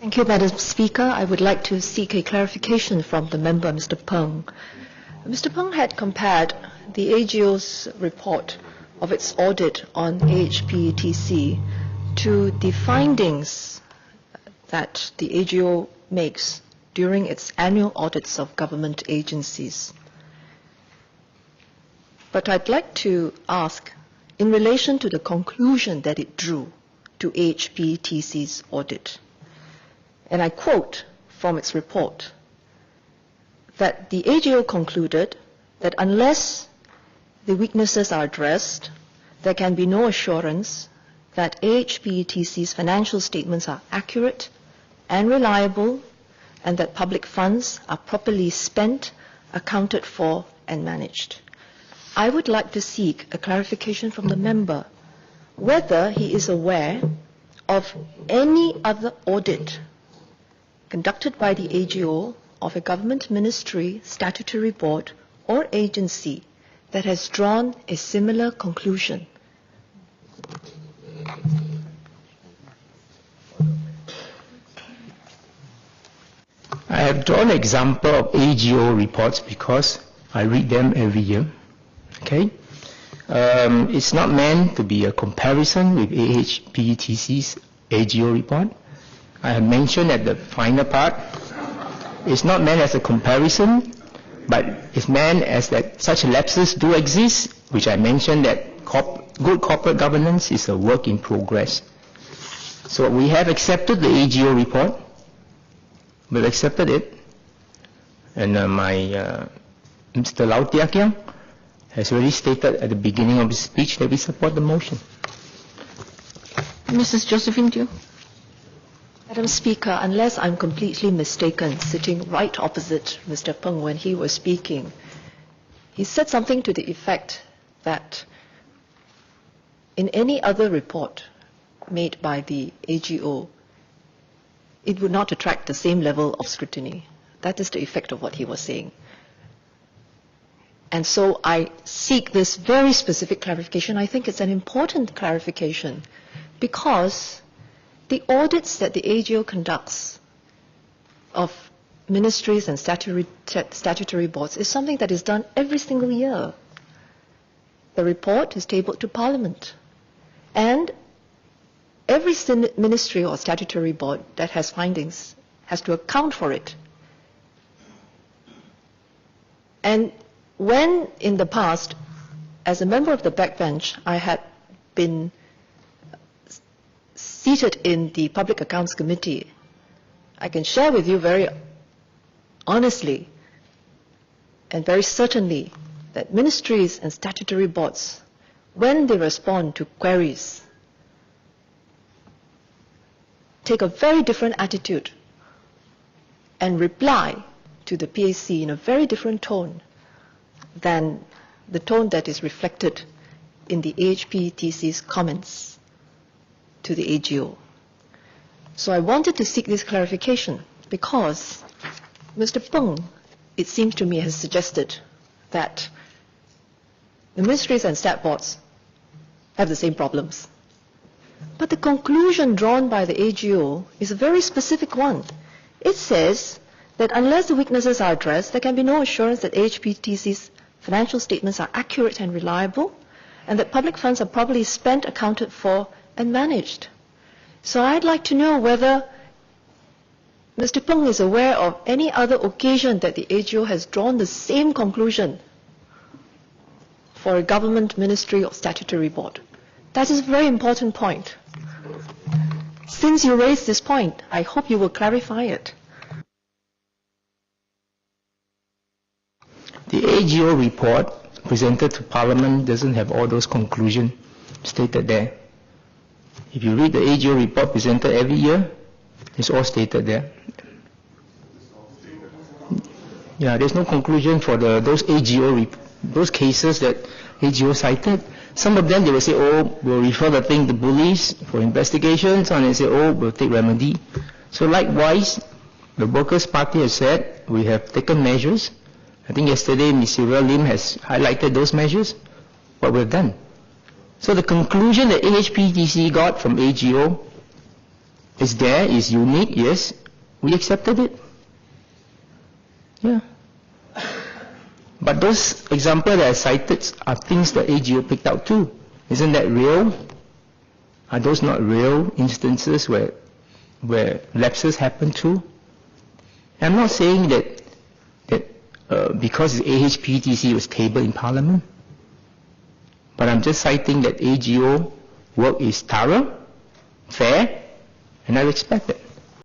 Thank you, Madam Speaker. I would like to seek a clarification from the member, Mr. Peng. Mr. Peng had compared the AGO's report of its audit on AHPTC to the findings that the AGO makes during its annual audits of government agencies. But I'd like to ask, in relation to the conclusion that it drew to AHPTC's audit, and I quote from its report, that the AGO concluded that unless the weaknesses are addressed, there can be no assurance that AHPTC's financial statements are accurate and reliable, and that public funds are properly spent, accounted for, and managed. I would like to seek a clarification from the member whether he is aware of any other audit conducted by the AGO of a government ministry, statutory board, or agency that has drawn a similar conclusion. I have drawn an example of AGO reports because I read them every year. Okay? It's not meant to be a comparison with AHPTC's AGO report. I have mentioned at the final part, it's not meant as a comparison, but it's meant as that such lapses do exist, which I mentioned that good corporate governance is a work in progress. So we have accepted the AGO report. We've accepted it. And Mr. Lau Tia Kiang has already stated at the beginning of his speech that we support the motion. Mrs. Josephine Teo. Madam Speaker, unless I'm completely mistaken, sitting right opposite Mr. Peng when he was speaking, he said something to the effect that in any other report made by the AGO, it would not attract the same level of scrutiny. That is the effect of what he was saying. And so I seek this very specific clarification. I think it's an important clarification because the audits that the AGO conducts of ministries and statutory boards is something that is done every single year. The report is tabled to Parliament. And every ministry or statutory board that has findings has to account for it. And when in the past, as a member of the backbench, I had been seated in the Public Accounts Committee, I can share with you very honestly and very certainly that ministries and statutory boards, when they respond to queries, take a very different attitude and reply to the PAC in a very different tone than the tone that is reflected in the AHPTC's comments to the AGO. So I wanted to seek this clarification because Mr. Peng, it seems to me, has suggested that the ministries and stat boards have the same problems. But the conclusion drawn by the AGO is a very specific one. It says that unless the weaknesses are addressed, there can be no assurance that AHPTC's financial statements are accurate and reliable, and that public funds are properly spent, accounted for, and managed. So I'd like to know whether Mr. Peng is aware of any other occasion that the AGO has drawn the same conclusion for a government ministry or statutory board. That is a very important point. Since you raised this point, I hope you will clarify it. The AGO report presented to Parliament doesn't have all those conclusions stated there. If you read the AGO report presented every year, it's all stated there. Yeah, there's no conclusion for those cases that AGO cited. Some of them, they will say, oh, we'll refer the thing to police for investigations, and they say, oh, we'll take remedy. So likewise, the Workers' Party has said, we have taken measures. I think yesterday, Ms. Sylvia Lim has highlighted those measures, what we've done. So the conclusion that AHPTC got from AGO It's there, it's unique, yes, we accepted it. Yeah. But those examples that I cited are things that AGO picked out too. Isn't that real? Are those not real instances where lapses happen too? I'm not saying that because it's AHPTC was tabled in Parliament, but I'm just citing that AGO work is thorough, fair, and I respect it.